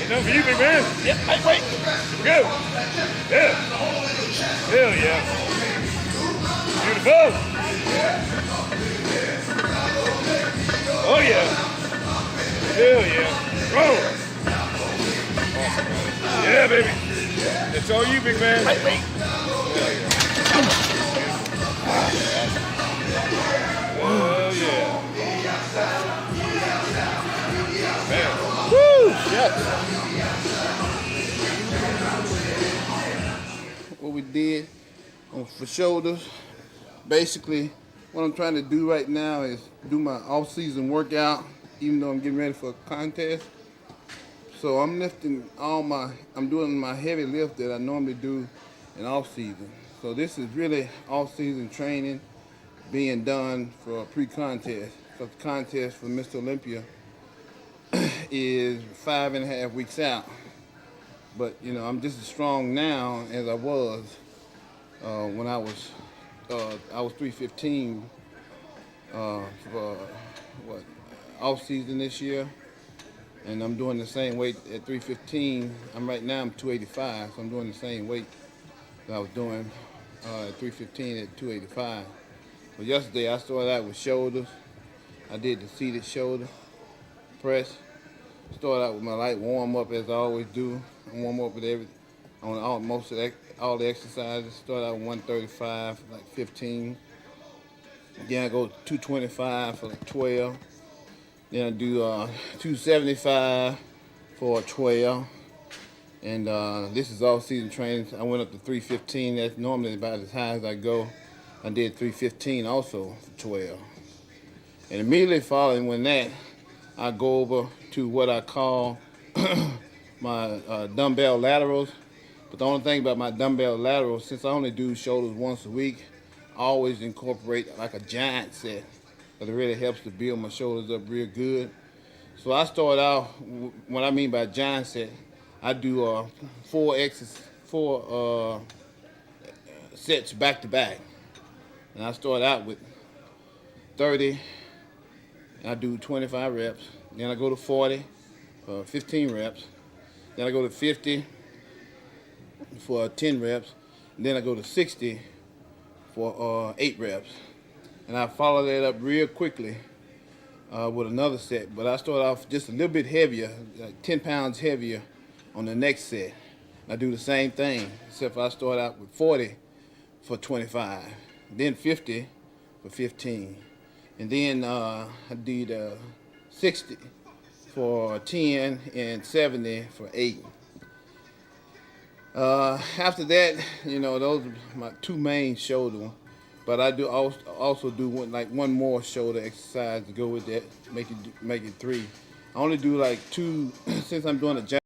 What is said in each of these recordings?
Enough for you, big man. Yep, wait. Go. Yeah. Hell yeah. Beautiful. Oh yeah. Hell yeah. Roll. Yeah, baby. That's all you, big man. Wait. Hell yeah. Man. Woo! Shit. What we did for shoulders, basically what I'm trying to do right now is do my off-season workout, even though I'm getting ready for a contest. So I'm doing my heavy lift that I normally do in off-season. So this is really off-season training being done for a pre-contest. So the contest for Mr. Olympia is 5.5 weeks out. But you know, I'm just as strong now as I was when I was 315 for off season this year, and I'm doing the same weight at 315. Right now I'm 285, so I'm doing the same weight that I was doing at 315 at 285. But yesterday I started out with shoulders. I did the seated shoulder press. Started out with my light warm up as I always do. I warm up with all the exercises. Start out with 135 for like 15. Then I go 225 for like 12. Then I do 275 for 12. And this is all season training. I went up to 315. That's normally about as high as I go. I did 315 also for 12. And immediately following that, I go over to what I call my dumbbell laterals. But the only thing about my dumbbell laterals, since I only do shoulders once a week, I always incorporate like a giant set, because it really helps to build my shoulders up real good. So I start out, what I mean by giant set, I do four sets back to back. And I start out with 30, and I do 25 reps. Then I go to 40 for 15 reps. Then I go to 50 for 10 reps. And then I go to 60 for 8 reps. and I followed that up real quickly with another set. But I start off just a little bit heavier, like 10 pounds heavier on the next set. I do the same thing, except I start out with 40 for 25, then 50 for 15, and then I did 60 for 10 and 70 for 8. After that, those are my two main shoulder. But I do also do one more shoulder exercise to go with that, make it 3. I only do like 2 since I'm doing a jump.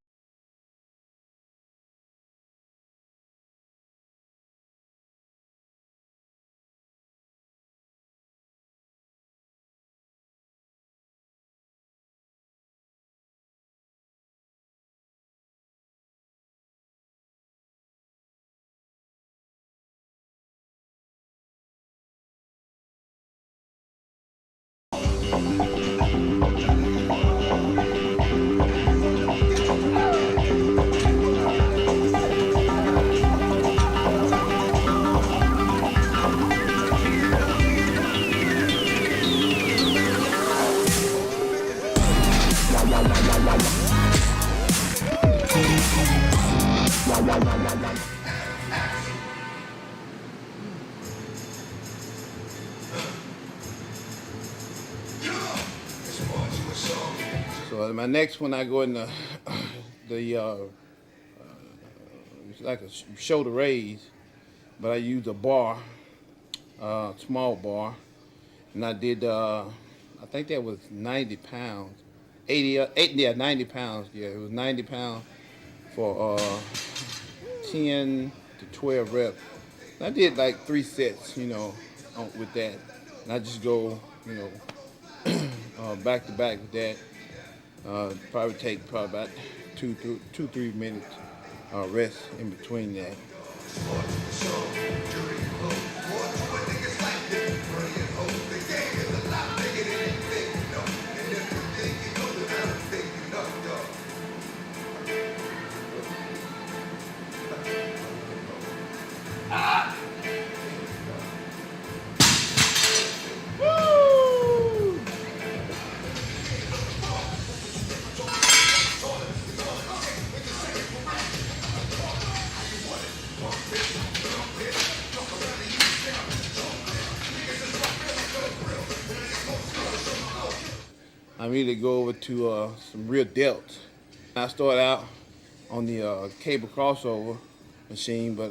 So my next one, I go in the it's like a shoulder raise, but I use a bar, small bar, and I did I think that was 90 pounds, 90 pounds. Yeah, it was 90 pounds for 10 to 12 reps. And I did like 3 sets, with that, and I just go, back to back with that. Probably take about 3 minutes rest in between that. I immediately go over to some rear delts. I start out on the cable crossover machine, but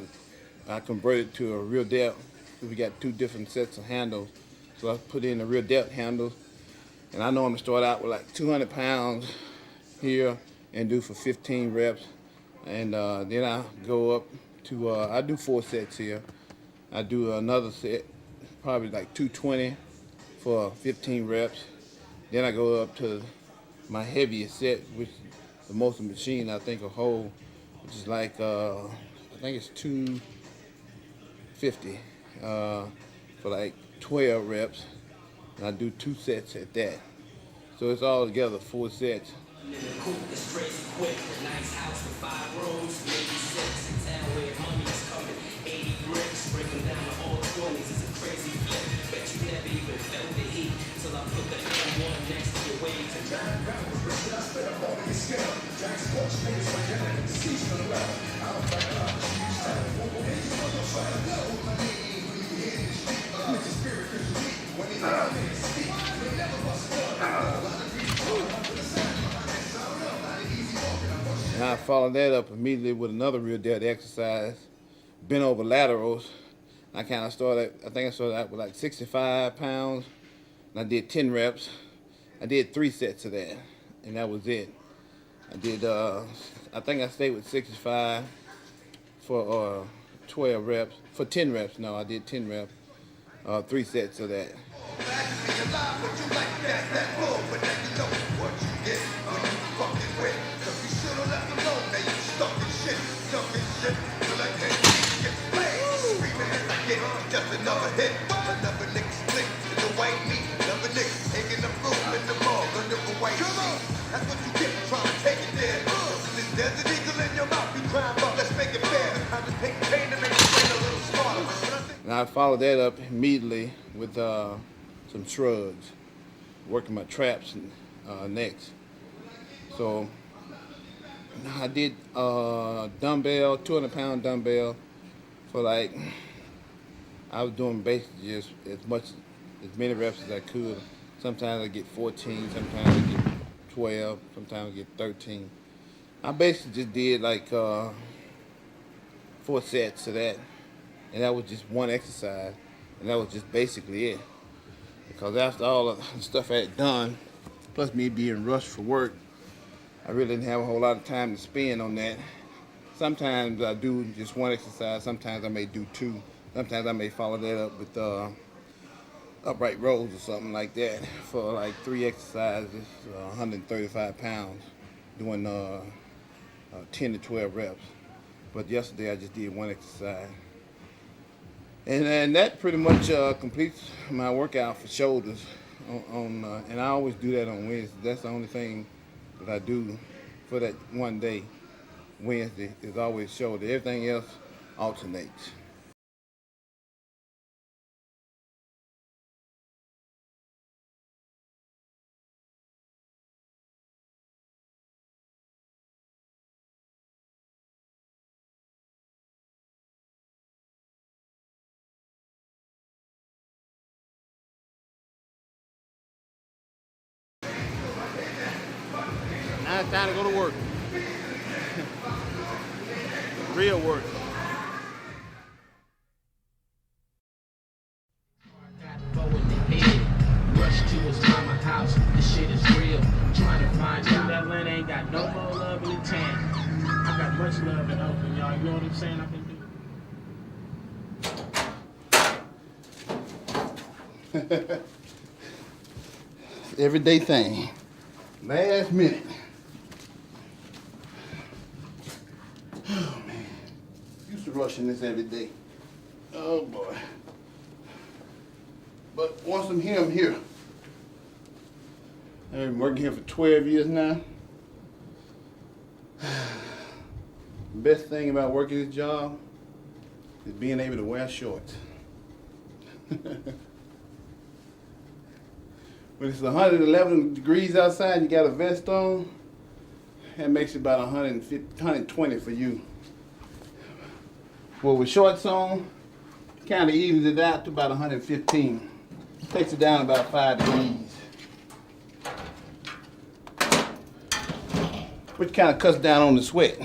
I converted to a rear delt. We got 2 different sets of handles. So I put in the rear delt handles, and I normally start out with like 200 pounds here and do for 15 reps. And then I go up to, I do 4 sets here. I do another set, probably like 220 for 15 reps. Then I go up to my heaviest set, which is the most machine I think will hold, which is like, I think it's 250 for like 12 reps. And I do 2 sets at that. So it's all together 4 sets. And I followed that up immediately with another rear delt exercise, bent over laterals. I think I started out with like 65 pounds, and I did 10 reps. I did 3 sets of that, and that was it. I did, I think I stayed with 65 for 12 reps, for 10 reps. No, I did 10 reps, 3 sets of that. And I followed that up immediately with some shrugs, working my traps and necks. So I did dumbbell, 200-pound dumbbell for like, I was doing basically just as many reps as I could. Sometimes I get 14, sometimes I get 12, sometimes I get 13. I basically just did like 4 sets of that, and that was just one exercise, and that was just basically it. Because after all the stuff I had done, plus me being rushed for work, I really didn't have a whole lot of time to spend on that. Sometimes I do just one exercise, sometimes I may do 2, sometimes I may follow that up with upright rows or something like that for like 3 exercises, 135 pounds, doing 10 to 12 reps. But yesterday I just did one exercise. And that pretty much completes my workout for shoulders. And I always do that on Wednesday. That's the only thing that I do for that one day. Wednesday is always shoulder. Everything else alternates. Now it's time to go to work. Real work. Rush to his mama house, this shit is real. Trying to find out that land ain't got no more love in the tank. I got much love in Oakland, y'all. You know what I'm saying? I can do. Everyday thing. Last minute. Oh man. Used to rushing this every day. Oh boy. But once I'm here, I'm here. I've been working here for 12 years now. The best thing about working this job is being able to wear shorts. When it's 111 degrees outside, you got a vest on, that makes it about 150, 120 for you. Well, with shorts on, it kind of evens it out to about 115. Takes it down about 5 degrees. Which kind of cuts down on the sweat.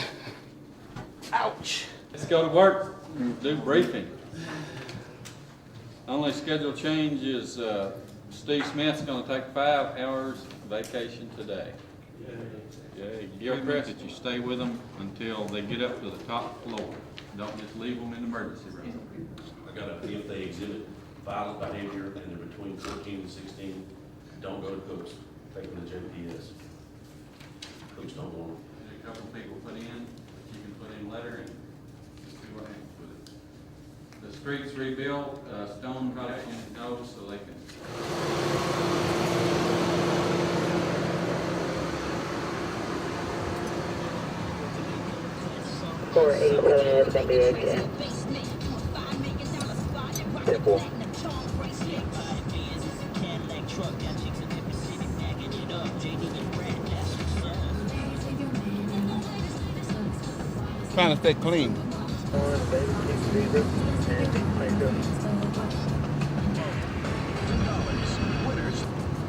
Ouch. Let's go to work and do briefing. Only schedule change is Steve Smith's going to take 5 hours vacation today. Yeah, you're correct that you stay with them until they get up to the top floor. Don't just leave them in the emergency room. I got to, if they exhibit violent behavior and they're between 14 and 16, don't go to Cooks. Take them to JPS. Cooks don't want them. There's a couple people put in, you can put in letter and see what happens with it. The streets rebuilt, Stone probably should go so they can. 487 San Diego. Simple. Trying to stay clean.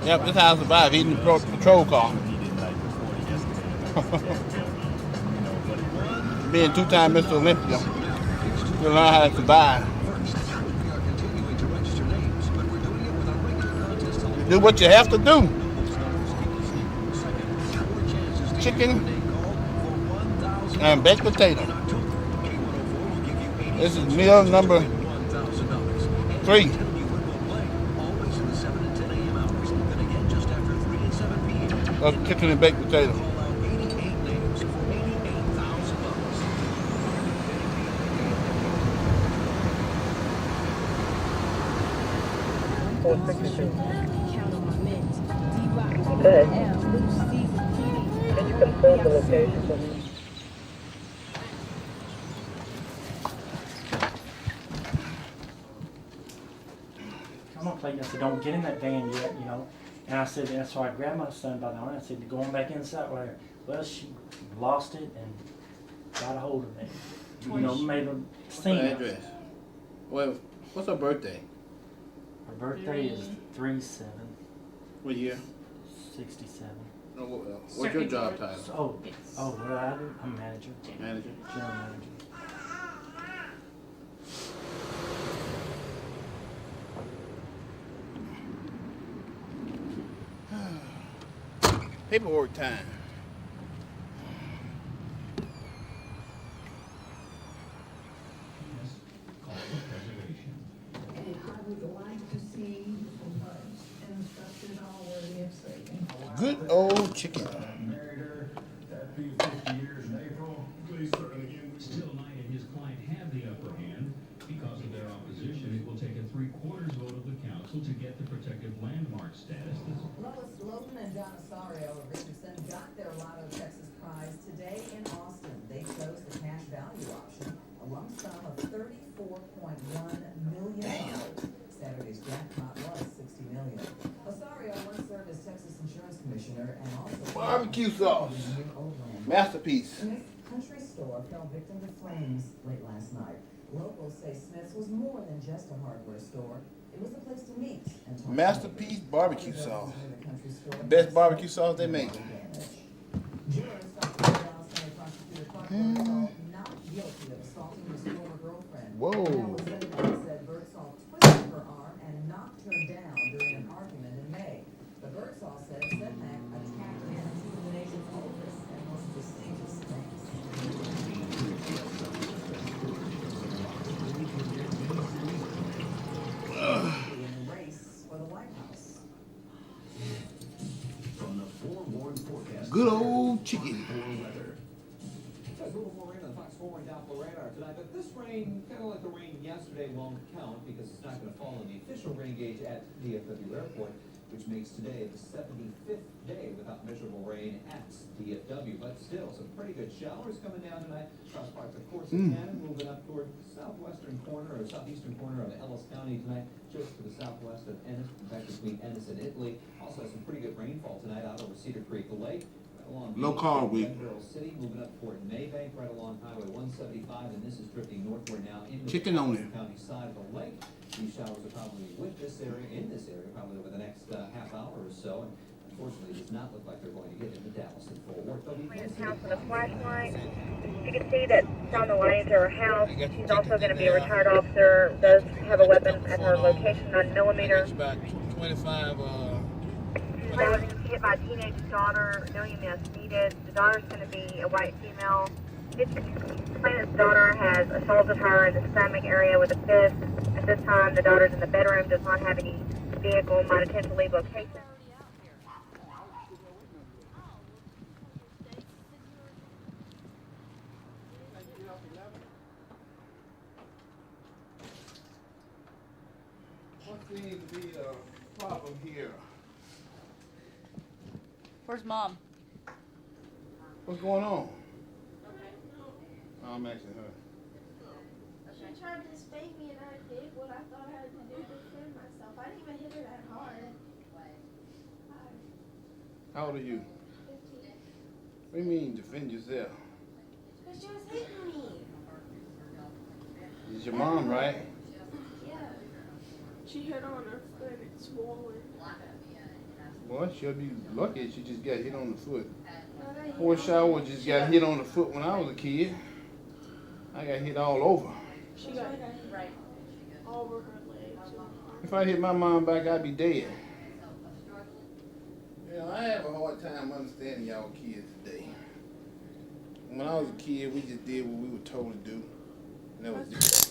Yep, this is how I survive eating the patrol car. Being 2-time Mr. Olympia, you learn how to survive. You do what you have to do. Chicken and baked potato. This is meal number 3. Of chicken and baked potato. Okay. Can you confirm the location for me? come on, Clayton. I said, don't get in that van yet, you know. And I said, and so I grabbed my son by the arm. I said, going back inside with her. Well, she lost it and got a hold of me. You know, made a What's scene. her address? Well, what's her birthday? Her birthday is 3/7. What year? 67. No, what's your job title? Well, I'm a manager. Manager. General manager. Paperwork time. Good old chicken. Still Knight and his client have the upper hand. Because of their opposition, it will take a 3/4 vote of the council to get the protected landmark status. Lois Logan and John Osorio of Richardson got their Lotto Texas prize today in Austin. They chose the cash value option, a lump sum of $34.1 million. Saturday's jackpot was $60 million. Osorio once served as Texas Insurance Commissioner and also Barbecue sauce. Masterpiece. Smith's country store fell victim to flames late last night. Locals say Smith's was more than just a hardware store. It was a place to meet and talk. Masterpiece barbecue sauce. The country store Best barbecue sauce they make. Jurors found Dallas County Prosecutor Clark Birdsall not guilty of assaulting his former girlfriend. Whoa. Dallas Senate said Birdsall twisted her arm and knocked her down during an argument in May. But Birdsall said Sedmak attacked him to the nation's oldest and most prestigious banks. In the race for the White House. From the forewarned forecast. Good old chicken. Weather. There's a little more rain on the Fox 4 and Doppler radar tonight, but this rain, kind of like the rain yesterday, won't count because it's not going to fall in the official rain gauge at DFW Airport, which makes today the 75th day without measurable rain at DFW. But still, some pretty good showers coming down tonight across parts of Corsicana, moving up toward the southwestern corner or southeastern corner of Ellis County tonight, just to the southwest of Ennis, in fact between Ennis and Italy. Also some pretty good rainfall tonight out over Cedar Creek Lake. Along Low car week. Denver City, moving up toward Maybank, right along Highway 175, and this is drifting northward now into Chicken the on it. county side of the lake. These showers are probably in this area, probably over the next half hour or so. And unfortunately, it does not look like they're going to get into Dallas and Fort Worth. House with a flashlight. You can see that down the lines of her house. She's also going to be a retired officer. Does have a weapon at her location, 9mm. It's about 25. Hit by a teenage daughter. No EMS needed. The daughter's going to be a white female. The complainant's daughter has assaulted her in the stomach area with a fist. At this time, the daughter's in the bedroom, does not have any vehicle, might attempt to leave location. What seems to be a problem here? Where's Mom? What's going on? I'm asking her. She tried to spank me and I did what I thought I had to do to defend myself. I didn't even hit her that hard. How old are you? 15. What do you mean defend yourself? Because she was hitting me. It's your mom, right? Yeah. She hit on her foot. It's swollen. Well, she'll be lucky if she just got hit on the foot. No, they hit Poor on Shower me. just got hit on the foot when I was a kid. I got hit all over. She got hit right over her legs. If I hit my mom back, I'd be dead. Yeah, I have a hard time understanding y'all kids today. When I was a kid, we just did what we were told to do. And that was it.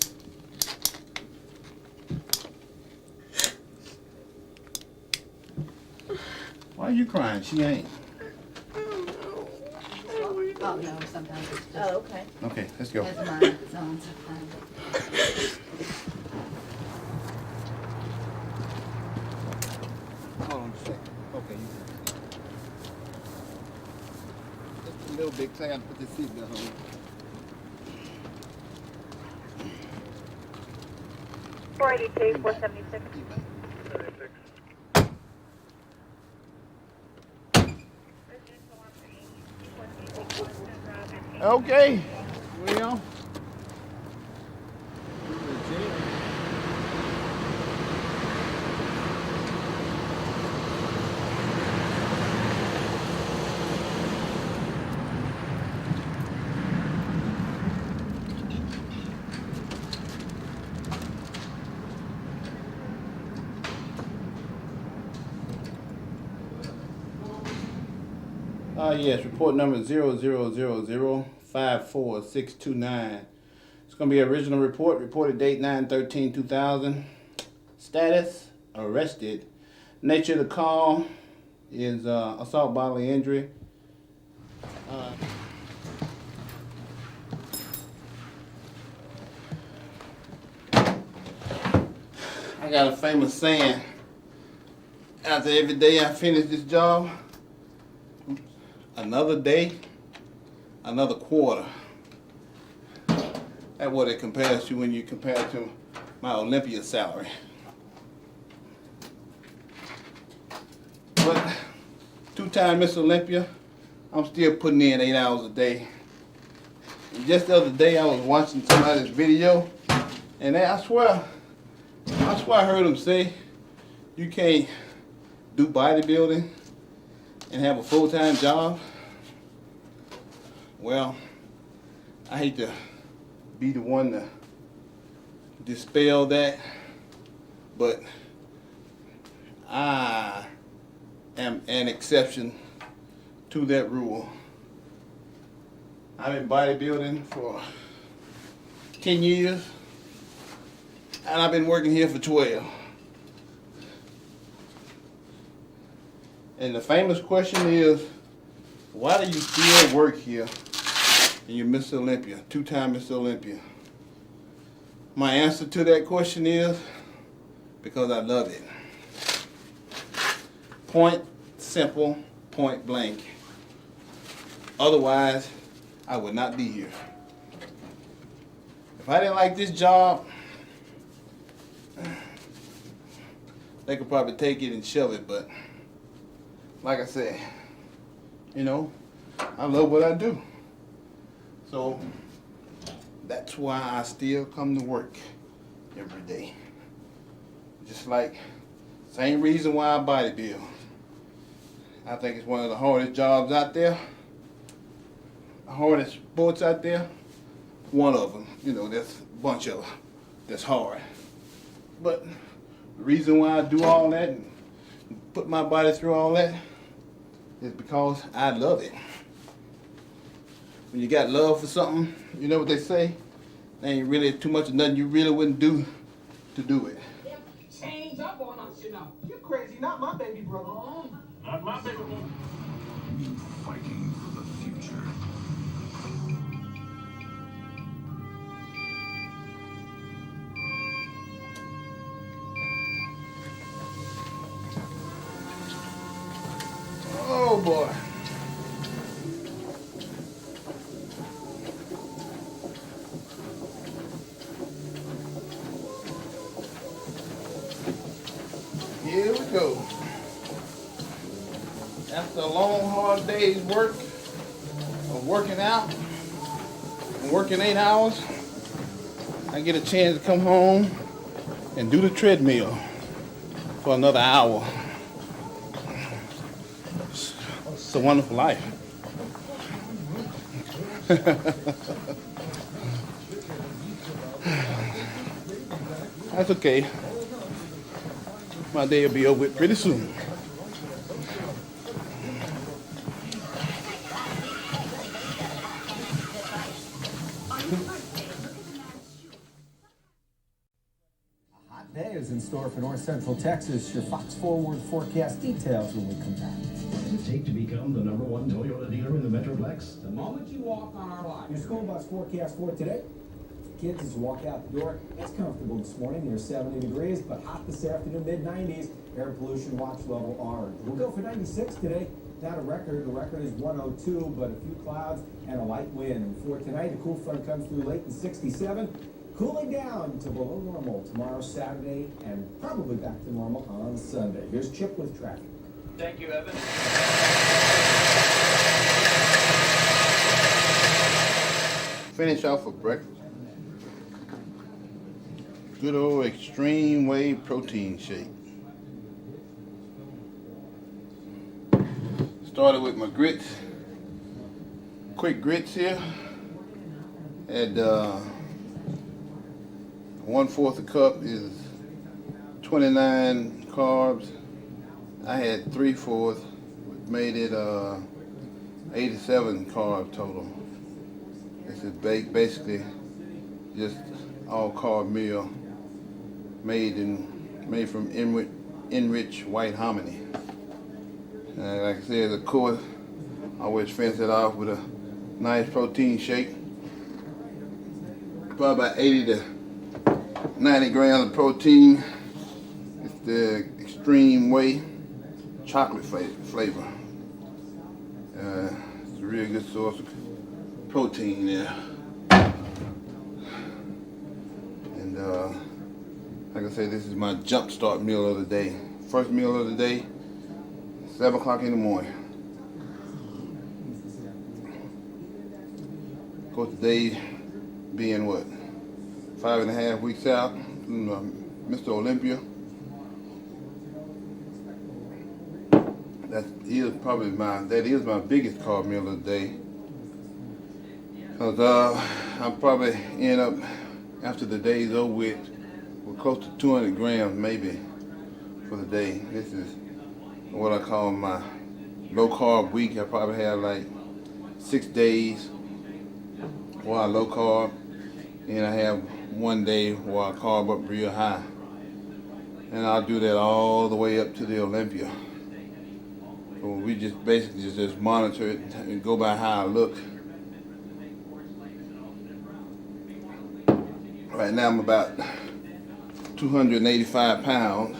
Why are you crying? She ain't. Oh, no, sometimes it's just. Oh, okay. Okay, let's go. Has a mind of its own sometimes. Hold on a second. Okay, you just a little bit, 'cause I got to put this seatbelt on. $482, $476. Okay. Well. Yes, report number 000054629. It's going to be original report, reported date 9/13/2000. Status, arrested. Nature of the call is assault bodily injury. I got a famous saying, after every day I finish this job, another day, another quarter. That's what it compares to when you compare it to my Olympia salary. But two-time Miss Olympia, I'm still putting in 8 hours a day. And just the other day I was watching somebody's video, and I swear I heard them say, you can't do bodybuilding and have a full-time job. Well, I hate to be the one to dispel that, but I am an exception to that rule. I've been bodybuilding for 10 years, and I've been working here for 12. And the famous question is, why do you still work here and you're Miss Olympia, two-time Miss Olympia? My answer to that question is, because I love it. Point, simple, point blank. Otherwise, I would not be here. If I didn't like this job, they could probably take it and shove it, but like I said, you know, I love what I do. So that's why I still come to work every day. Just like, same reason why I bodybuild. I think it's one of the hardest jobs out there. The hardest sports out there. One of them. You know, there's a bunch of them that's hard. But the reason why I do all that and put my body through all that is because I love it. When you got love for something, you know what they say? There ain't really too much of nothing you really wouldn't do to do it. Change up on us, you know. You're crazy, not my baby brother. Not my baby brother. Fighting for the future. Oh boy. Here we go. After a long, hard day's work of working out and working 8 hours, I get a chance to come home and do the treadmill for another hour. It's a wonderful life. That's okay. My day will be over with pretty soon. Day is in store for North Central Texas. Your Fox Forward forecast details when we come back. What does it take to become the #1 Toyota dealer in the Metroplex? The moment you walk on our lot. Your school bus forecast for today. Kids, as you walk out the door, it's comfortable this morning, near 70 degrees, but hot this afternoon, mid-90s. Air pollution watch level orange. We'll go for 96 today. Not a record. The record is 102, but a few clouds and a light wind. And for tonight, a cool front comes through late in 67. Cooling down to below normal tomorrow, Saturday, and probably back to normal on Sunday. Here's Chip with traffic. Thank you, Evan. finish off for breakfast. Good old extreme whey protein shake. Started with my grits, quick grits here. Had 1/4 a cup is 29 carbs. I had 3/4, which made it 87 carbs total. This is basically just all carb meal made from enriched white hominy. Like I said, of course, I always finish it off with a nice protein shake. Probably about 80 to 90 grams of protein. It's the extreme whey chocolate flavor. It's a really good source of protein there. And like I said, this is my jump start meal of the day. First meal of the day, 7 o'clock in the morning. Of course, today being what, 5.5 weeks out from Mr. Olympia. That is my biggest carb meal of the day. Cause I'll probably end up, after the day's over with close to 200 grams maybe for the day. This is what I call my low carb week. I probably have like 6 days where I low carb, and I have 1 day where I carb up real high. And I'll do that all the way up to the Olympia. So we just basically just monitor it and go by how I look. Right now I'm about 285 pounds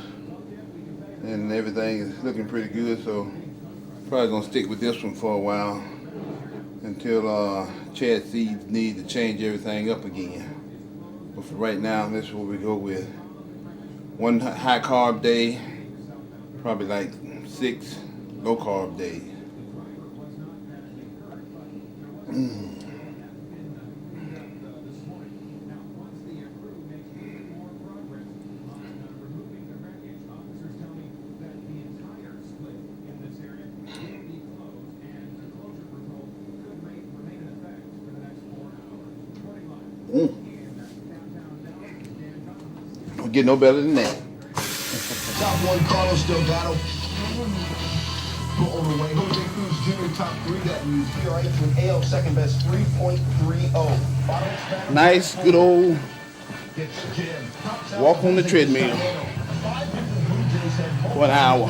and everything is looking pretty good, so probably gonna stick with this one for a while until Chad sees need to change everything up again. But for right now, this is what we go with. 1 high carb day, probably like 6 low carb days. Don't get no better than that. Top 1, Carlos Delgado. Go on the way. Jose Cruz Jr. top 3. That means PRA to an AL second best 3.30. Nice, good old walk on the treadmill for an hour.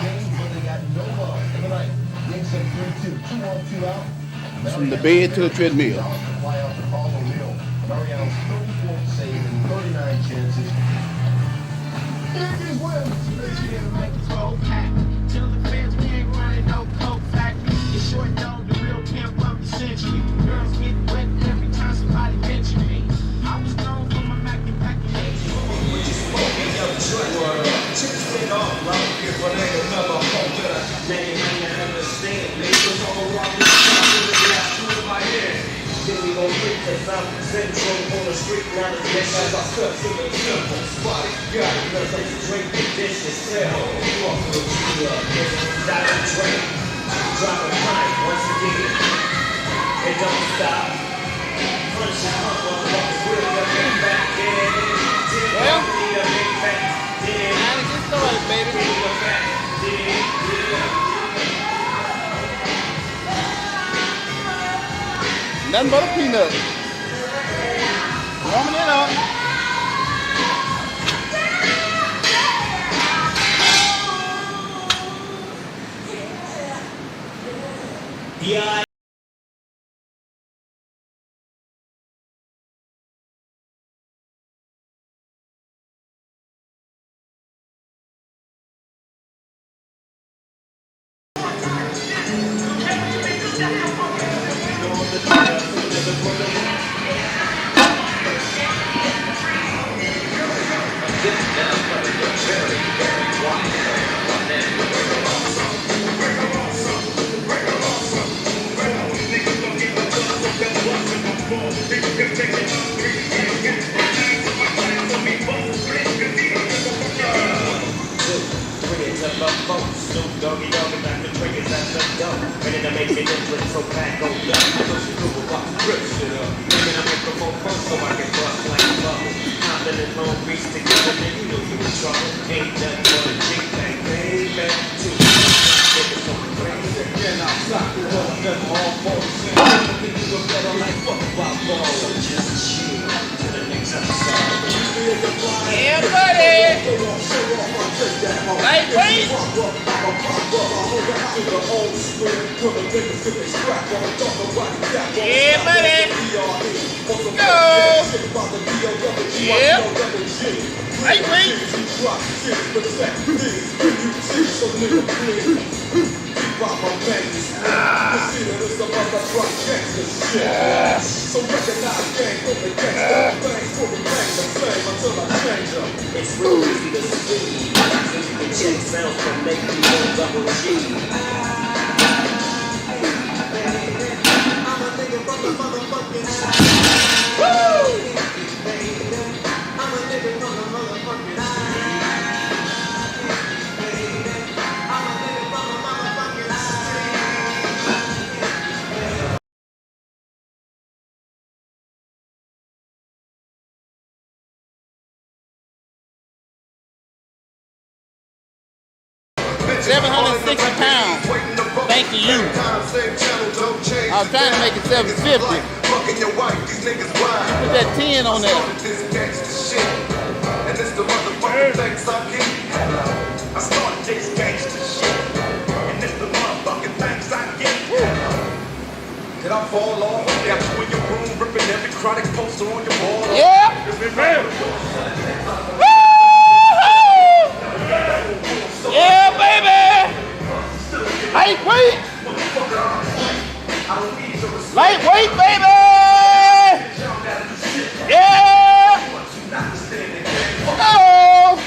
From the bed to the treadmill. Mariano's 34th save and 39 chances. Yankees win. Tell the fans we ain't running no coke factory. It's short dog, the real camp of the century. Girls get wet every time somebody mention me. I was known for my Mac and back in '80s. Chips fit off, right here, but they can tell I'm home to that. They ain't understand. They was all around the top of the glass through my head. Then we gon' freak the South Central on the street. Now the next as I cut to the temple. Spot it, got it, cause they drink the dishes. Sell, walk through the die and drink. Drop a pint once again. It don't stop. Punch the pump, motherfuckers, we'll get back in. Well, need a big fat. Time to get started, baby. Nothing but a peanut. Warming it up. Yeah. People can Doggy dog about the triggers at the door. Ready to make an entrance, so back on up. Push it through about rip shit up. Bringing a microphone first so I can bust like a bubble. Hopping in Long Beach together, then you know you in trouble. Ain't nothing but a G-Bang, baby. Two, niggas so crazy. Again, I'm sorry, but them all folks. I'm think you look better like fuck about balls. So just chill to the next episode. Yeah, buddy. Lightweight. Yeah, buddy. Go. Yeah. Lightweight. So recognize gang for the gangsta, bang for the bang, the same until I change them. It's real easy to see. So you can check sounds from make you know double G. I'm a nigga from the motherfucking Woo! I'm a nigga from the motherfucking £760. Thanks to you. I was trying to make it $750. Put that 10 on there. And it's the motherfucking things I keep. I started this gangsta shit. And it's the motherfucking things I get. Did I fall off? Got you in your room, ripping every chronic poster on your wall. Yeah. Yeah, baby. Lightweight. Lightweight, baby. Yeah. Oh.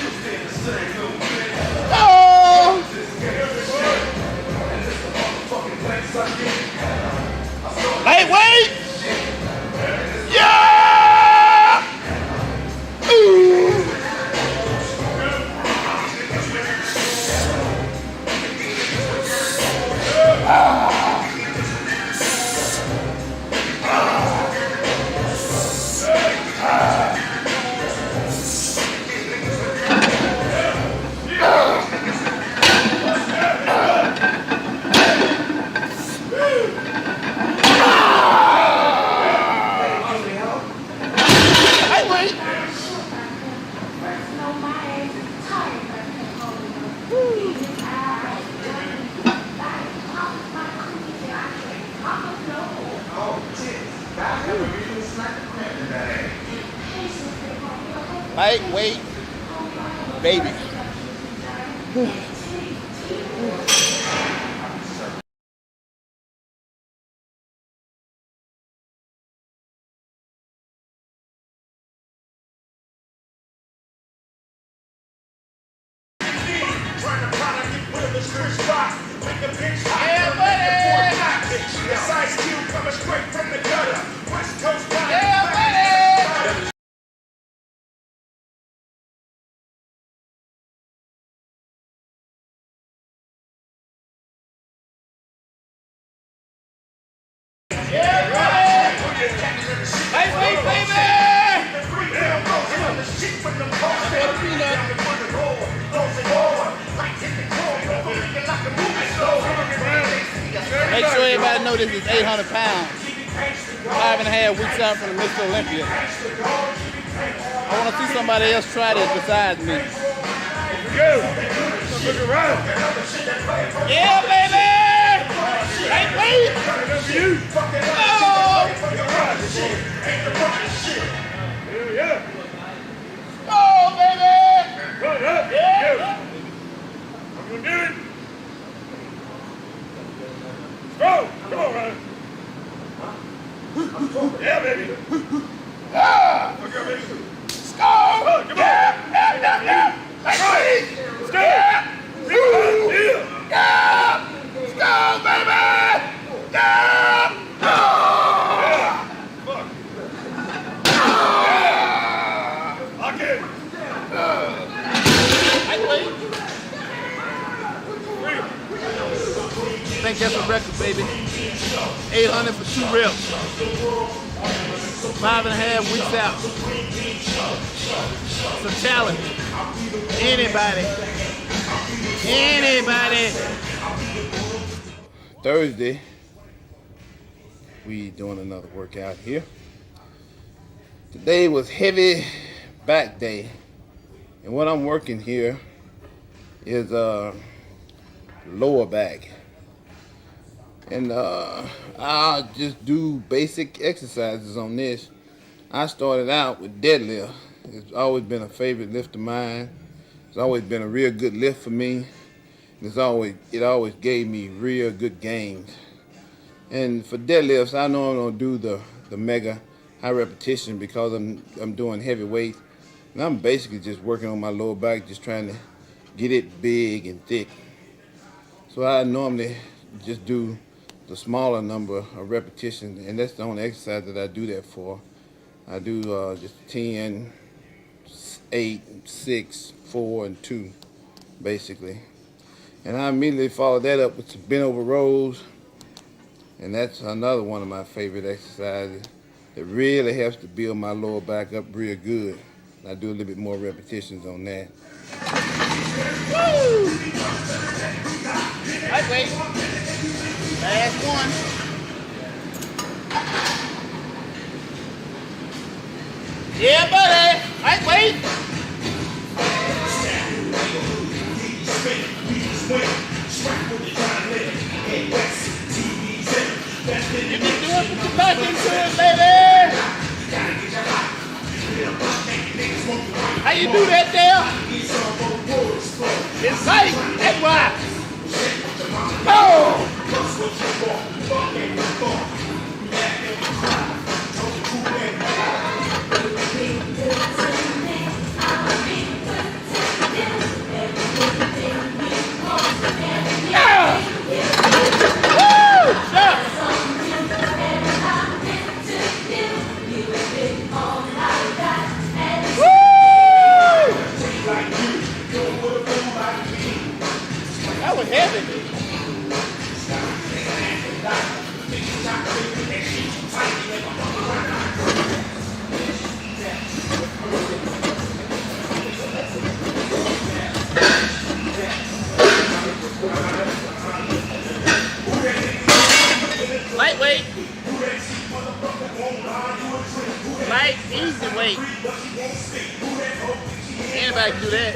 Oh. Lightweight. Yeah. Ooh. Lightweight, baby. Yeah, buddy. It's Ice Cube coming straight from the gutter. West Coast Yeah, buddy. Yeah, buddy. Lightweight, baby. Make sure everybody know this is 800 pounds. 5.5 weeks out from the Mr. Olympia. I want to see somebody else try this besides me. Look around. Yeah, baby! Lightweight! Oh! Yeah. Oh, baby! Run up. Yeah! I'm gonna do it. Go! Come on, Ryan. Yeah, baby. Ah! Okay, baby. Go! Yeah! Lightweight! Let's go! Yeah! Yeah! Yeah! Go, baby! Yeah! Oh! Fuck. Ah! Lock in. Lightweight! think that's a record, baby. 800 for 2 reps. 5.5 weeks out. It's a challenge. Anybody. Thursday, we doing another workout here. Today was heavy back day. And what I'm working here is lower back. And I'll just do basic exercises on this. I started out with deadlift. It's always been a favorite lift of mine. It's always been a real good lift for me. It always gave me real good gains. And for deadlifts, I know I'm gonna do the mega high repetition because I'm doing heavy weight. And I'm basically just working on my lower back, just trying to get it big and thick. So I normally just do the smaller number of repetitions, and that's the only exercise that I do that for. I do just 10, 8, 6, 4, and 2, basically. And I immediately follow that up with some bent over rows, and that's another one of my favorite exercises that really helps to build my lower back up real good. I do a little bit more repetitions on that. Woo! Lightweight. Last one. Yeah, buddy. Lightweight. You can do it with your back into it, baby. How you do that there? It's tight. That's why. Oh! Yeah! Woo! Stop! That was heavy. Lightweight. Light, easy weight. Anybody can do that.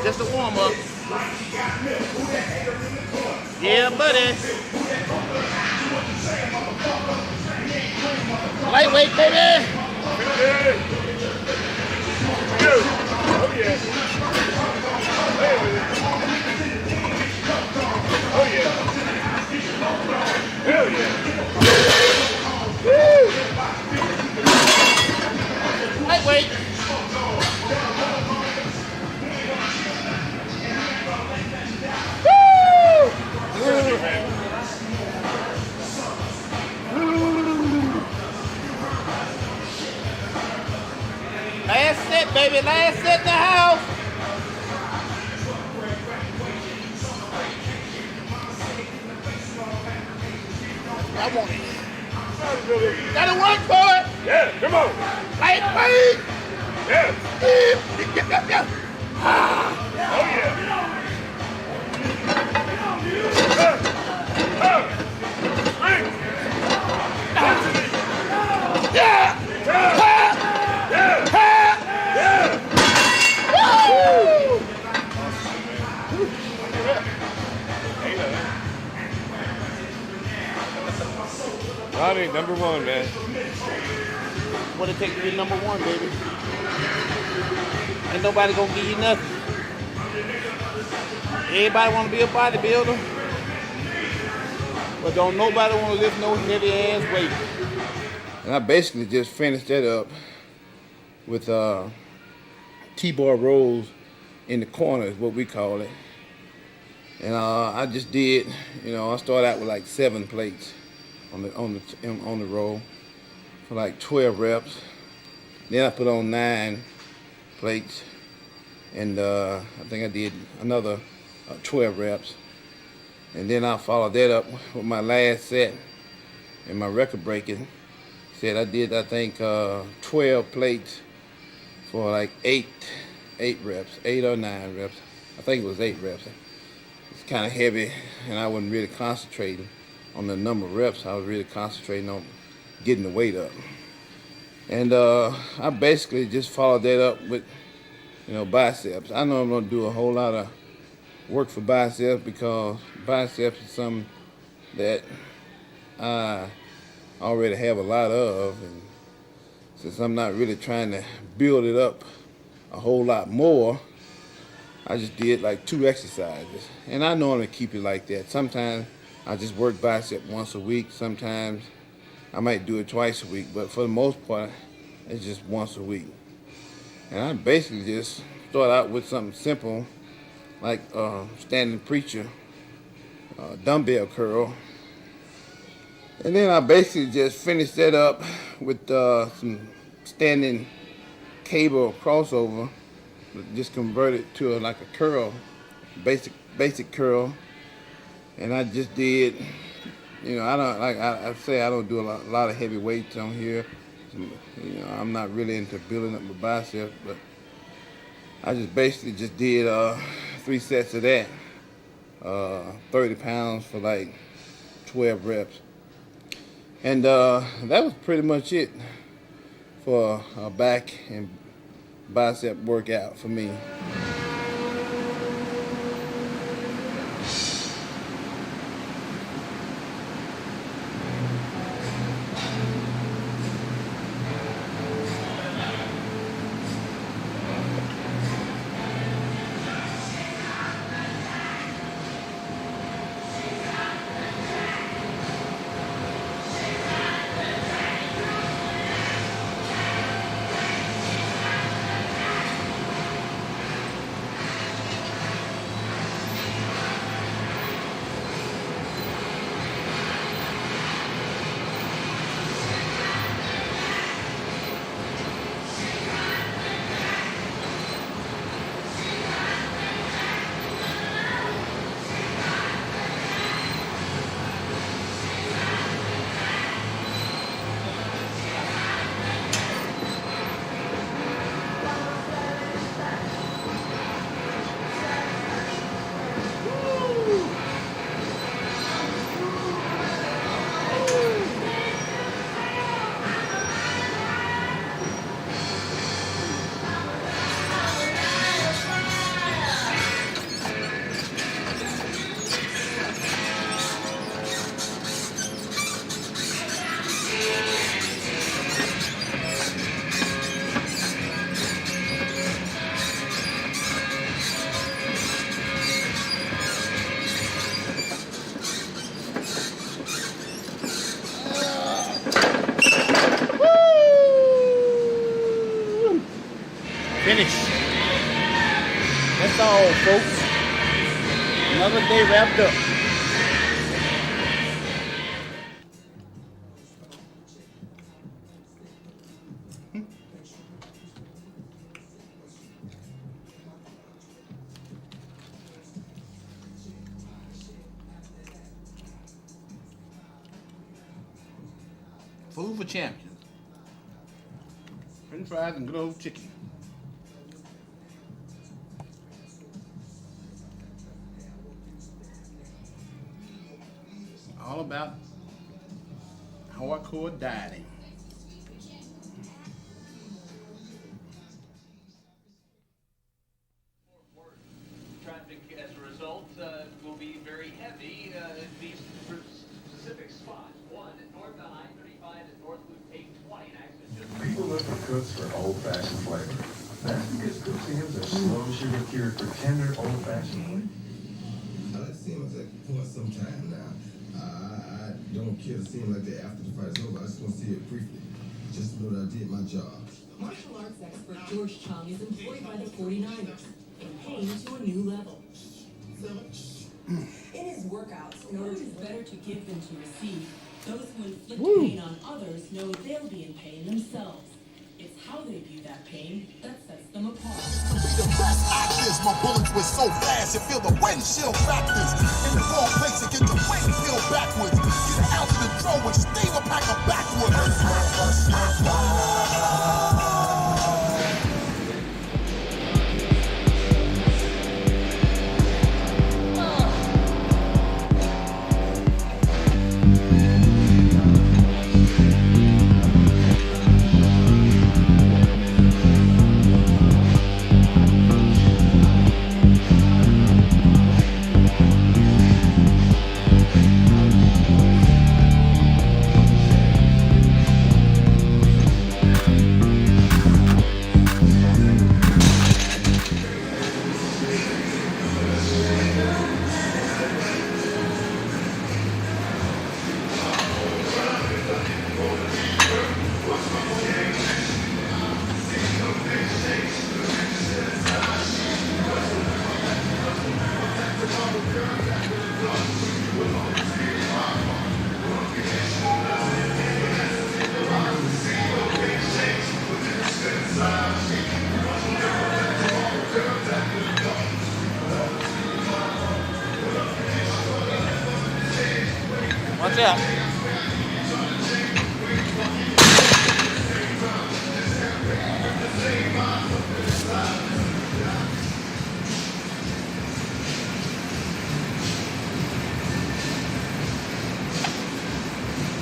Just a warm up. Yeah, buddy. Lightweight, baby. Oh yeah. Oh yeah. Hell yeah. Woo! Lightweight. Last set, baby. Last set in the house. I want it. Gotta work for it. Yeah, come on. Lightweight. Yeah. Ah. Oh yeah. Yeah. Ronnie, number one, man. What it take to be number one, baby? Ain't nobody gonna give you nothing. Everybody wanna be a bodybuilder, but don't nobody wanna lift no heavy ass weight. And I basically just finished that up with T-bar rolls in the corner is what we call it. And I just did, I started out with like 7 plates on the roll for like 12 reps. Then I put on 9 plates, and I think I did another 12 reps. And then I'll follow that up with my last set and my record breaking set. I did, I think, 12 plates for like 8 reps, 8 or 9 reps. I think it was 8 reps. It's kind of heavy, and I wasn't really concentrating on the number of reps. I was really concentrating on getting the weight up. And I basically just followed that up with, biceps. I know I'm gonna do a whole lot of work for biceps because biceps is something that I already have a lot of, and since I'm not really trying to build it up a whole lot more, I just did like 2 exercises, and I normally keep it like that. Sometimes I just work bicep once a week. Sometimes I might do it twice a week, but for the most part, it's just once a week. And I basically just start out with something simple, like standing preacher, dumbbell curl. And then I basically just finish that up with some standing cable crossover, just convert it to like a curl, basic curl. And I just did, I don't, like I say, I don't do a lot of heavy weights on here. I'm not really into building up my biceps, but I just basically just did 3 sets of that, 30 pounds for like 12 reps. And that was pretty much it for a back and bicep workout for me. Finish. That's all, folks. Another day wrapped up. Food for champions. French fries and good old chicken. All about hardcore dieting. Traffic as a result will be very heavy at these specific spots. One north on I-35 at North Loop 820. People look for cooks for old-fashioned flavor. That's because cooks' hands are slow sugar cured for tender old-fashioned flavor. I like to see him as a point sometime now. I don't care to see him like that after the fight is over. I just want to see it briefly. Just to know that I did my job. Martial arts expert George Chung is employed by the 49ers, campaigning to a new level. In his workouts, in order it is better to give than to receive, those who inflict pain on others know they'll be in pain themselves. It's how they view that pain that sets them apart. The best actions, my bullets with so fast you feel the windshield factors. In the wrong place you get the wind peeled backwards. Get out to the throw and steam a packer backwards. Watch out.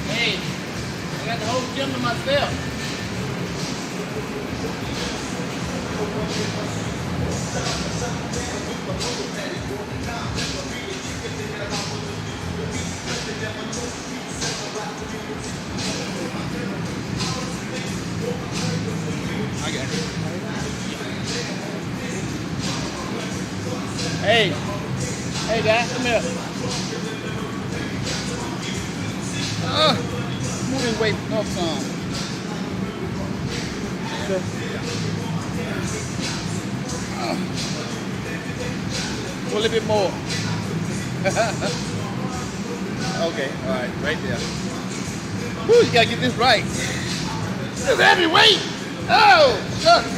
Hey, I got the whole gym to myself. I got it. Hey, hey guys, come here. Move this weight up some. Okay. A little bit more. Okay, all right, right there. Woo, you gotta get this right. This is heavy weight. Oh, shucks.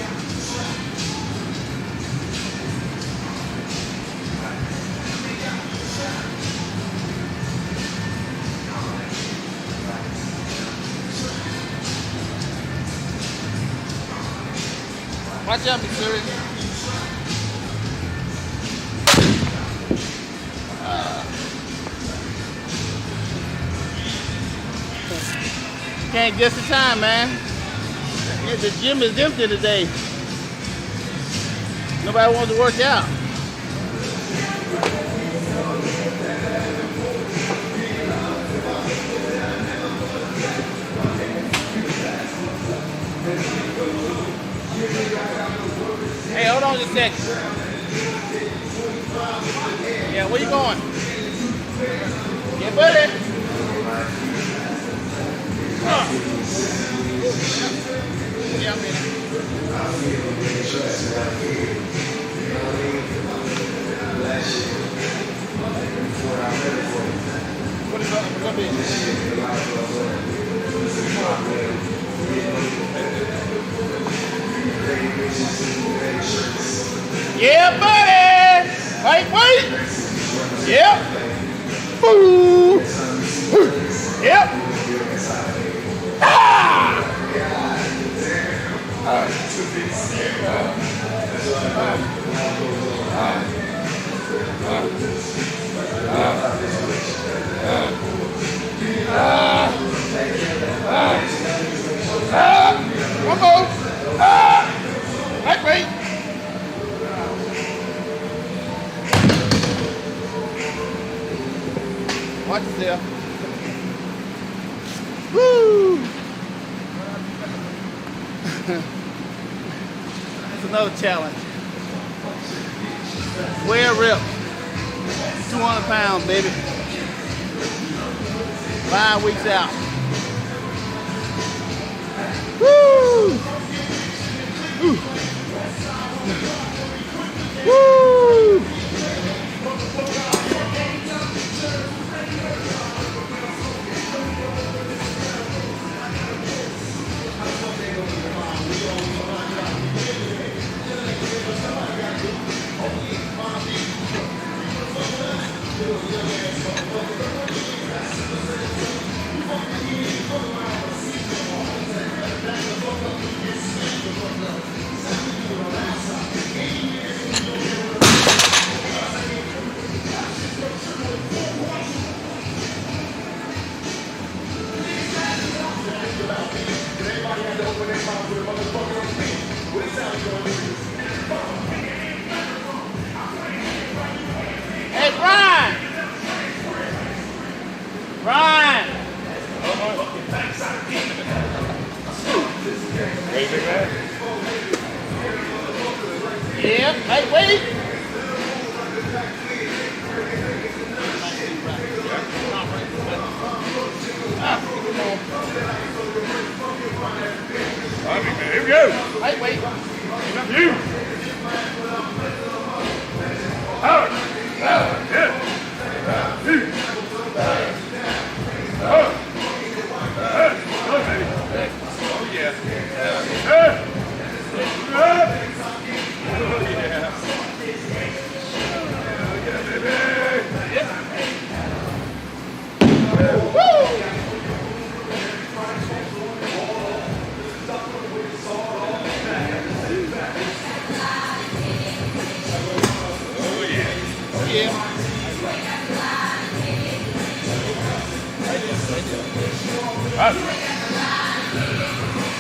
Watch out, Missouri. Came just in time, man. The gym is empty today. Nobody wants to work out. Hey, hold on just a second. Yeah, where you going? Yeah, buddy. Yeah, I'm in it. What is up? What's up here? Yeah, buddy! Lightweight! Yep! Boo! Yep! Ah! One more! Lightweight! Watch yourself. Woo! That's another challenge. Square rip. 200 pounds, baby. 5 weeks out. Woo! Woo! Woo! Yeah, lightweight. Bobby, man, here we go. Lightweight. You. Out. Yeah. You. Go, baby. Oh, yeah.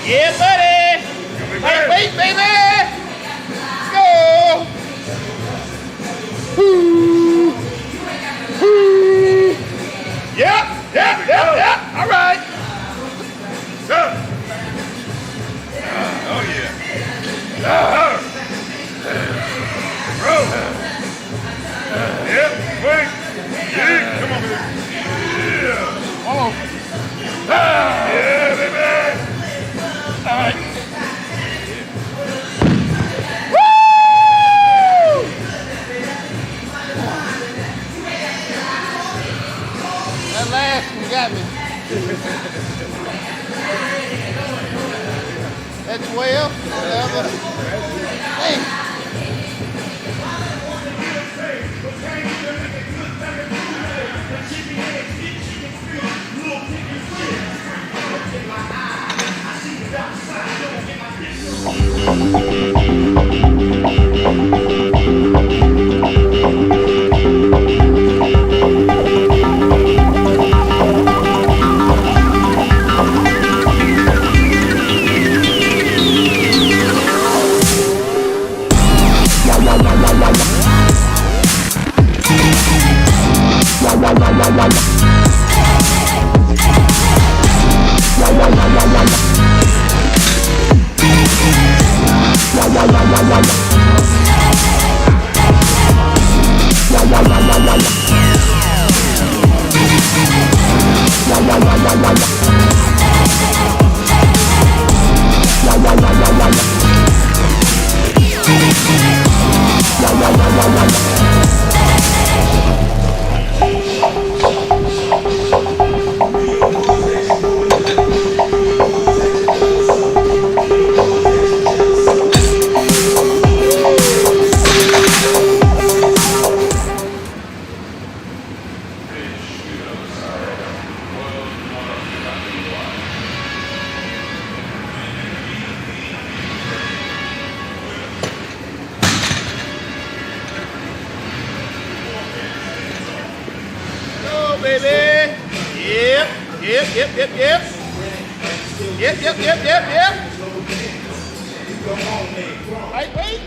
Yeah, buddy. Lightweight, baby. Let's go. Woo. Woo. Yep. All right. Go. Oh, yeah. Bro. Yep, wait. Yeah, come on, baby. Yeah. Hold on. Yeah, baby. All right. That last one got me. That 12, whatever. Hey. Baby. Yep. Lightweight.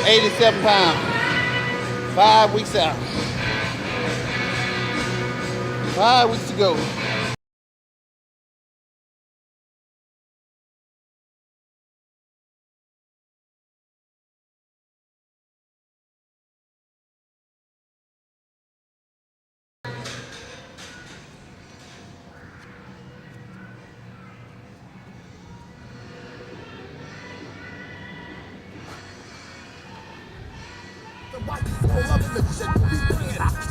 87 pounds. 5 weeks out. 5 weeks to go.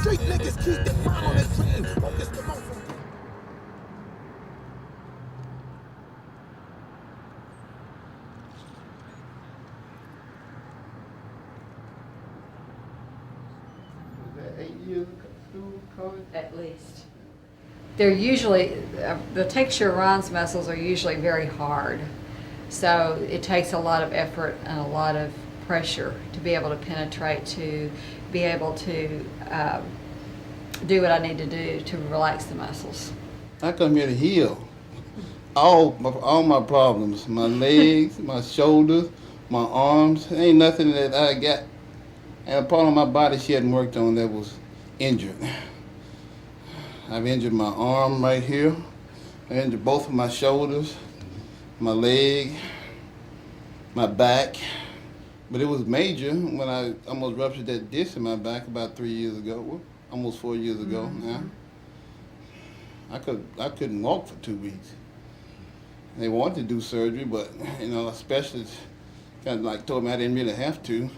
Street niggas keep their mind on their dream. Focus the most. Was that 8 years through college? At least. They're usually, the texture Ron's muscles are usually very hard. So it takes a lot of effort and a lot of pressure to be able to penetrate, to be able to do what I need to do to relax the muscles. I come here to heal all my problems, my legs, my shoulders, my arms. Ain't nothing that I got. And a part of my body she hadn't worked on that was injured. I've injured my arm right here. I injured both of my shoulders, my leg, my back. But it was major when I almost ruptured that disc in my back about 3 years ago. Well, almost 4 years ago now. I couldn't walk for 2 weeks. They wanted to do surgery, but you know, a specialist kind of like told me I didn't really have to,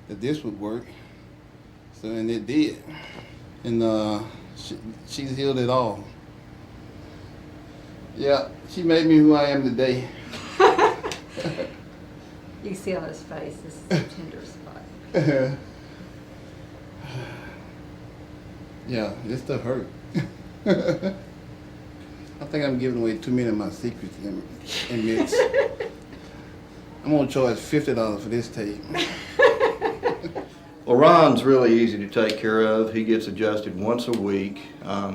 that this would work. So, and it did. And she's healed it all. Yeah, she made me who I am today. You can see on his face, this is a tender spot. Yeah, this stuff hurt. I think I'm giving away too many of my secrets in Mitch. I'm gonna charge $50 for this tape. Well, Ron's really easy to take care of. He gets adjusted once a week.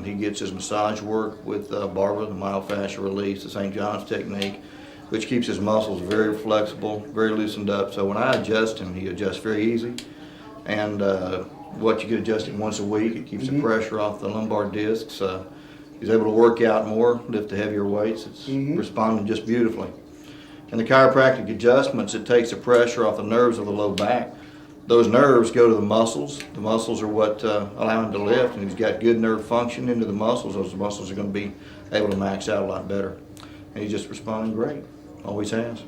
He gets his massage work with Barbara, the myofascial release, the St. John's technique, which keeps his muscles very flexible, very loosened up. So when I adjust him, he adjusts very easy. And what you get adjusted once a week, it keeps the pressure off the lumbar discs. He's able to work out more, lift the heavier weights. It's responding just beautifully. And the chiropractic adjustments, it takes the pressure off the nerves of the low back. Those nerves go to the muscles. The muscles are what allow him to lift, and he's got good nerve function into the muscles. Those muscles are going to be able to max out a lot better. And he's just responding great. Always has.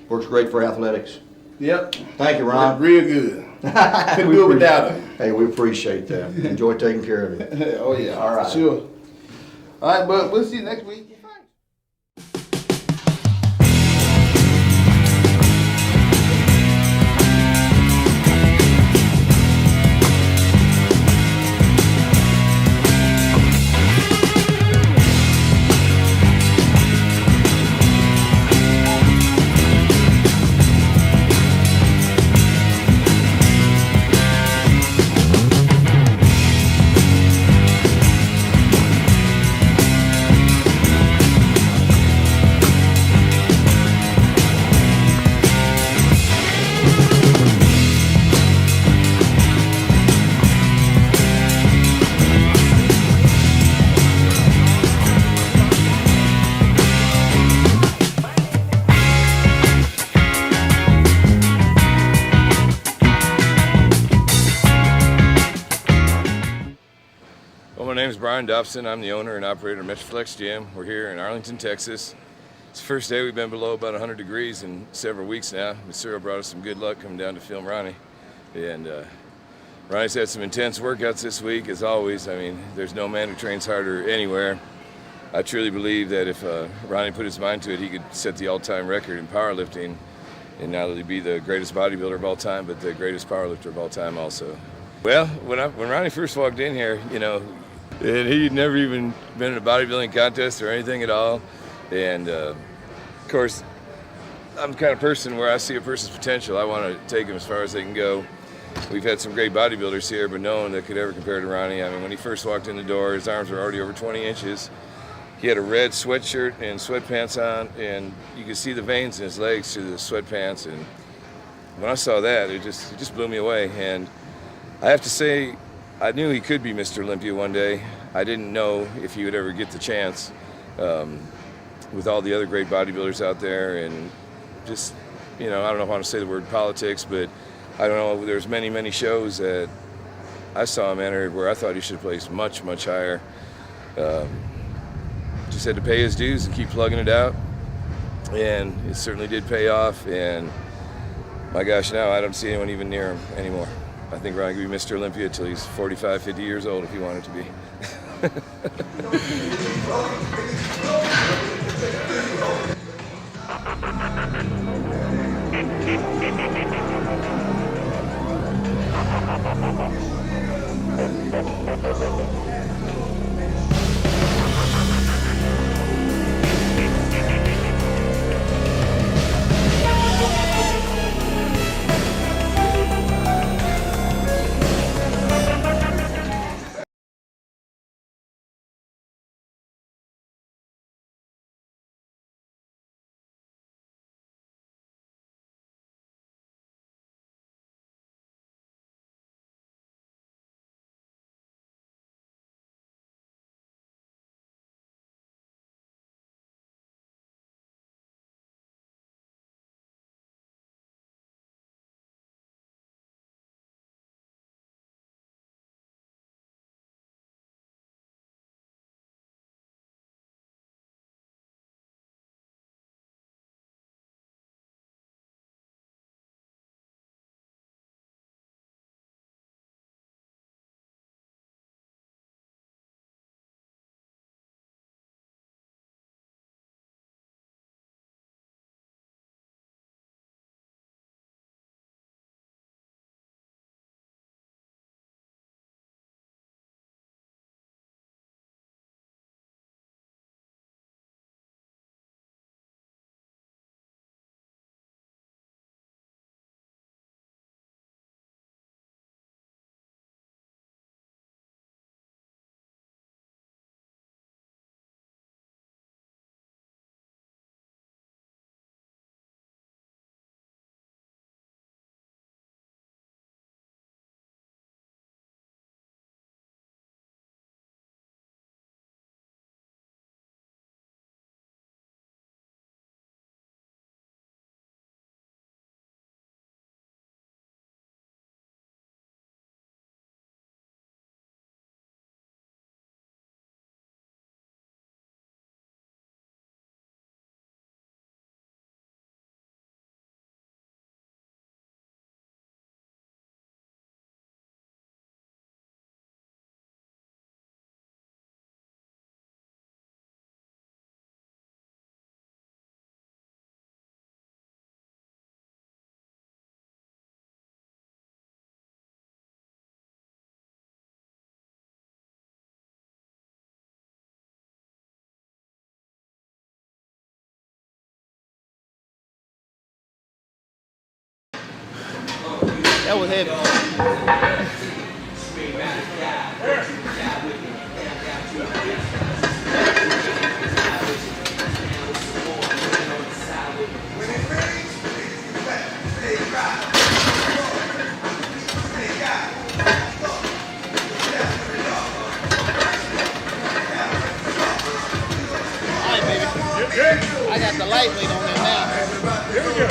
Works great for athletics. Yep. Thank you, Ron. Real good. Couldn't do it without him. Hey, we appreciate that. Enjoy taking care of it. Oh yeah. All right. Sure. All right, but we'll see you next week. My name is Brian Dobson. I'm the owner and operator of Metroflex Gym. We're here in Arlington, Texas. It's the first day we've been below about 100 degrees in several weeks now. Miss Cyril brought us some good luck coming down to film Ronnie. And Ronnie's had some intense workouts this week, as always. I mean, there's no man who trains harder anywhere. I truly believe that if Ronnie put his mind to it, he could set the all-time record in powerlifting. And not only be the greatest bodybuilder of all time, but the greatest powerlifter of all time also. Well, when Ronnie first walked in here, you know, and he'd never even been in a bodybuilding contest or anything at all. And of course, I'm the kind of person where I see a person's potential. I want to take them as far as they can go. We've had some great bodybuilders here, but no one that could ever compare to Ronnie. I mean, when he first walked in the door, his arms were already over 20 inches. He had a red sweatshirt and sweatpants on, and you could see the veins in his legs through the sweatpants. And when I saw that, it just blew me away. And I have to say, I knew he could be Mr. Olympia one day. I didn't know if he would ever get the chance with all the other great bodybuilders out there. And just, I don't know if I want to say the word politics, but I don't know, there's many shows that I saw him enter where I thought he should have placed much higher. Just had to pay his dues and keep plugging it out. And it certainly did pay off. And my gosh, now I don't see anyone even near him anymore. I think Ronnie could be Mr. Olympia until he's 45, 50 years old if he wanted to be. That was heavy. All right, baby. I got the lightweight on there now. Here we go.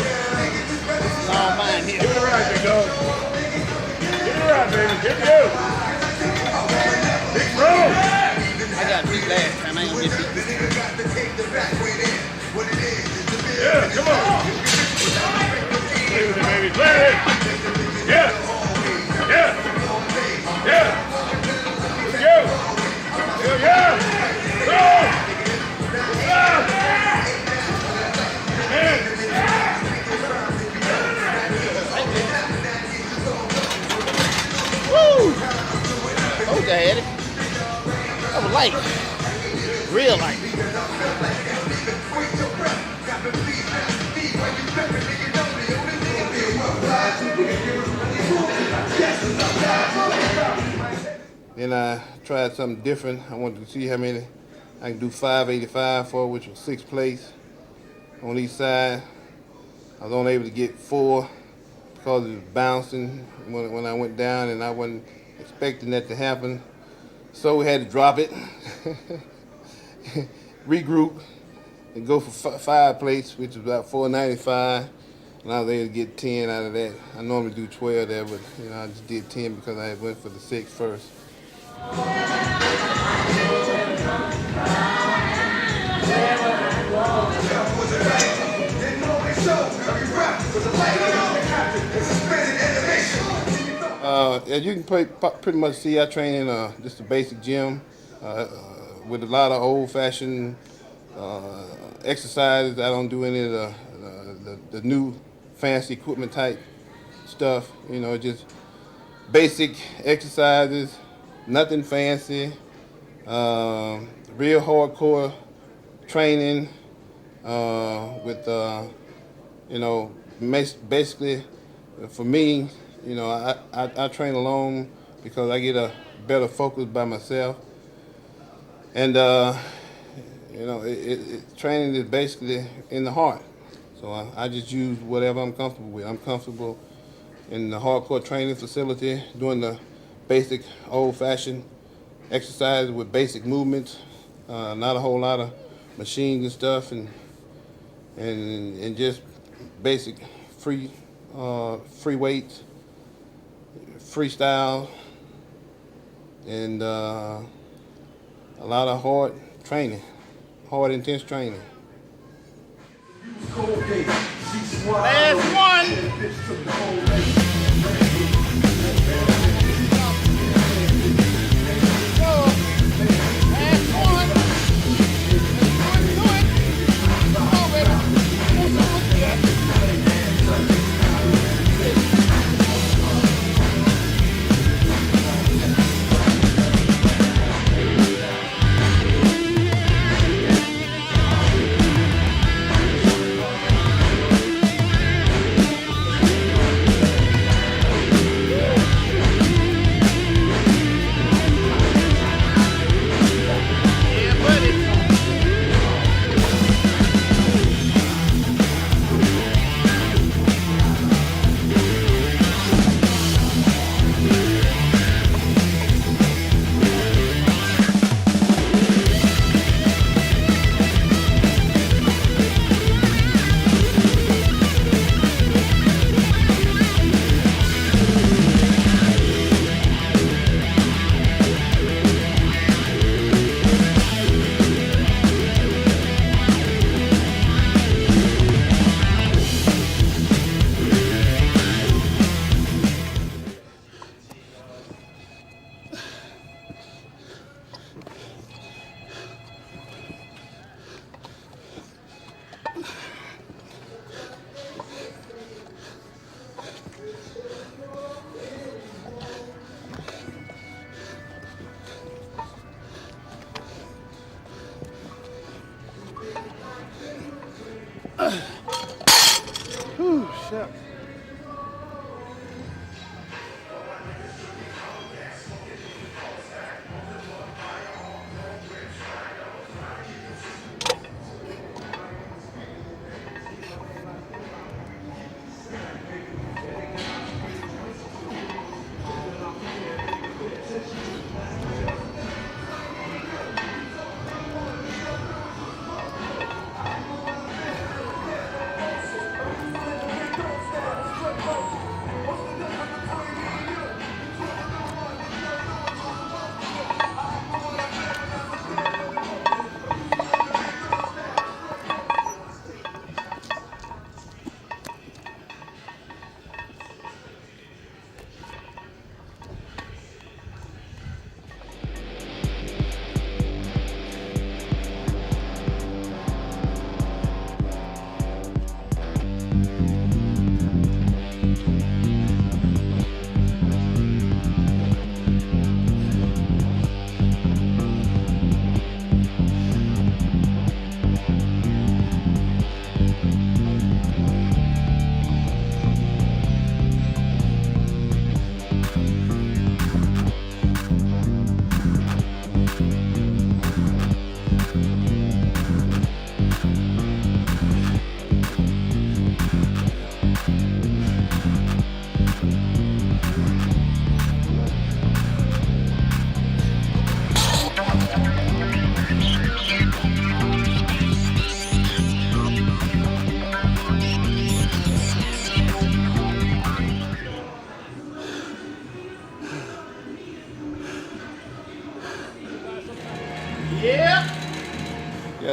This is all mine here. Give it a ride, big dog. Give it a ride, baby. Here we go. Big bro. I got beat last time. I ain't gonna get beat. Yeah, come on. Play with it, baby. Play with it. Yeah. Yeah. Yeah. Let's go. Yeah. Go. Woo! Okay, I had it. That was light. Real light. Then I tried something different. I wanted to see how many I can do 585 for, which was 6th place on each side. I was only able to get 4 because it was bouncing when I went down, and I wasn't expecting that to happen. So we had to drop it, regroup, and go for 5 plates, which is about $4.95. And I was able to get 10 out of that. I normally do 12 there, but I just did 10 because I went for the 6 first. As you can pretty much see, I train in just a basic gym with a lot of old-fashioned exercises. I don't do any of the new fancy equipment type stuff. Just basic exercises, nothing fancy, real hardcore training with basically for me, I train alone because I get a better focus by myself, and training is basically in the heart. So I just use whatever I'm comfortable with. I'm comfortable in the hardcore training facility doing the basic old-fashioned exercise with basic movements, not a whole lot of machines and stuff, and just basic free weights, freestyle, and a lot of hard training, hard intense training. Last one. Whew, shit.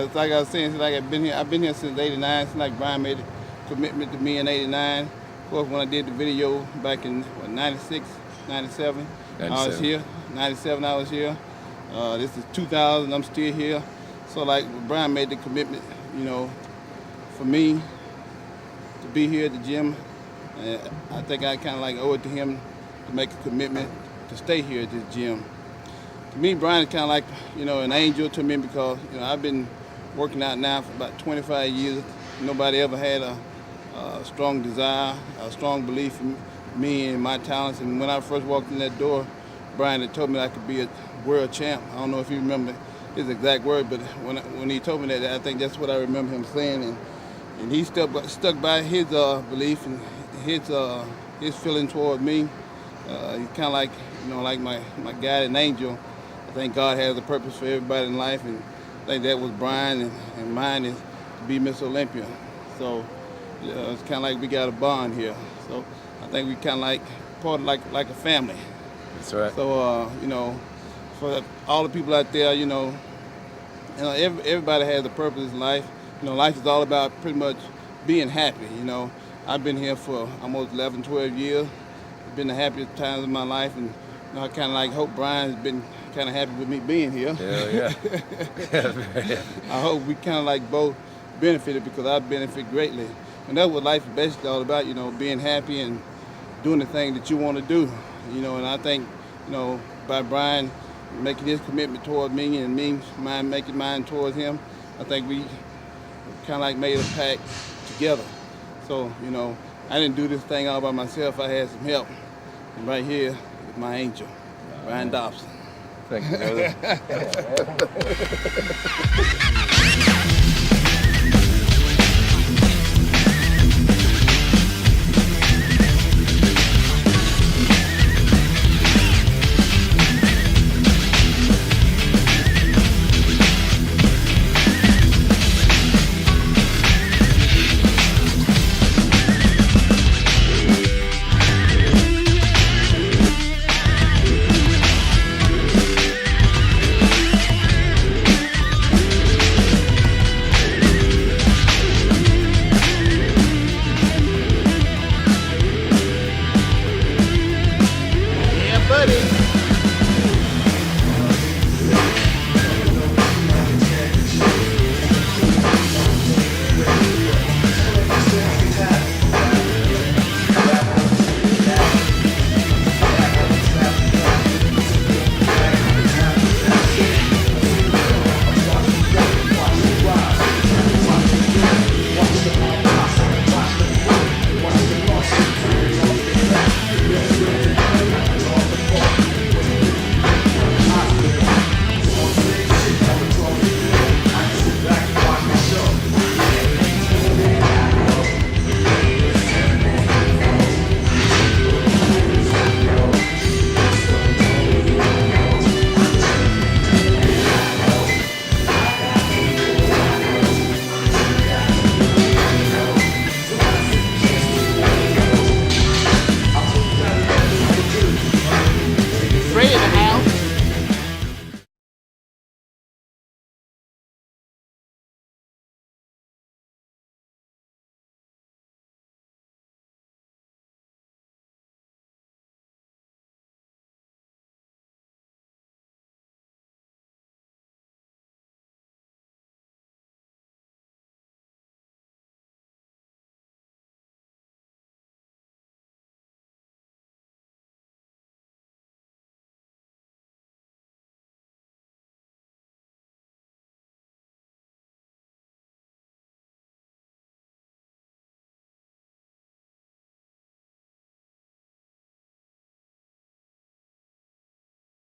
It's like I was saying, since I've been here since '89. Since like Brian made a commitment to me in '89. Of course, when I did the video back in '96, '97, I was here. '97, I was here. This is 2000. I'm still here. So like Brian made the commitment, you know, for me to be here at the gym. I think I kind of like owe it to him to make a commitment to stay here at this gym. To me, Brian is kind of like, you know, an angel to me because, you know, I've been working out now for about 25 years. Nobody ever had a strong desire, a strong belief in me and my talents. And when I first walked in that door, Brian had told me I could be a world champ. I don't know if you remember his exact word, but when he told me that, I think that's what I remember him saying. And he stuck by his belief and his feeling toward me. He's kind of like, you know, like my guardian angel. I think God has a purpose for everybody in life, and I think that was Brian, and mine is to be Miss Olympia. So it's kind of like we got a bond here. So I think we kind of like part of like a family. That's right. So you know, for all the people out there, you know, everybody has a purpose in life. You know, life is all about pretty much being happy. You know, I've been here for almost 11, 12 years. It's been the happiest times of my life, and you know, I kind of like hope Brian's been kind of happy with me being here. Hell yeah. I hope we kind of like both benefited because I benefit greatly. And that's what life is basically all about, you know, being happy and doing the thing that you want to do. You know, and I think, you know, by Brian making his commitment toward me and me making mine towards him, I think we kind of like made a pact together. So, you know, I didn't do this thing all by myself. I had some help. And right here is my angel, Brian Dobson. Thank you, brother.